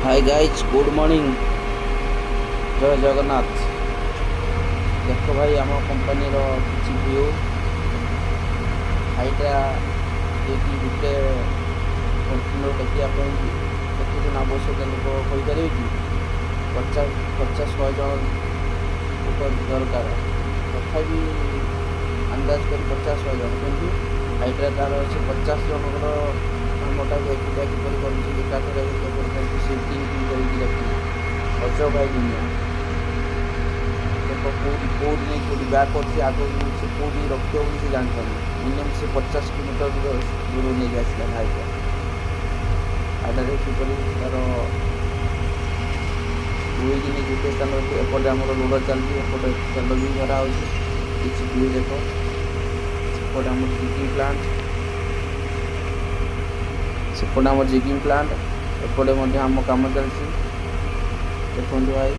Hi guys good morning जय जगन्नाथ। देखो भाई आम कंपानी किसी व्यू हाईटा ये गोटे कंटेनर टेकिया केत जन आवश्यक लोक कहीपर कि 50-100 जन लोक दरकार तथापि अंदाज कर 50-100 जन कि हाईटा तार अच्छे 50 जनकर कामटा एकुटिया किपर कर सिफ्टिंग करके रखी अजब भाई दुनिया। देखो कौटी नहीं कौटी बैक कर आगे से कौटी रखी हो से जानपार मिनिमम से 50 किलोमीटर दूर नहीं आसला हाईटा हाईटा किपर तार दुई दिन गोटे स्थान एपटे आम रोड चलती एपटे तेल भी भरा हो किसी व्यू देख सेपटे आम जिगिंग प्लांट सेपटे आम जिगिंग प्लांट एपटे आम कम चलती देखो भाई।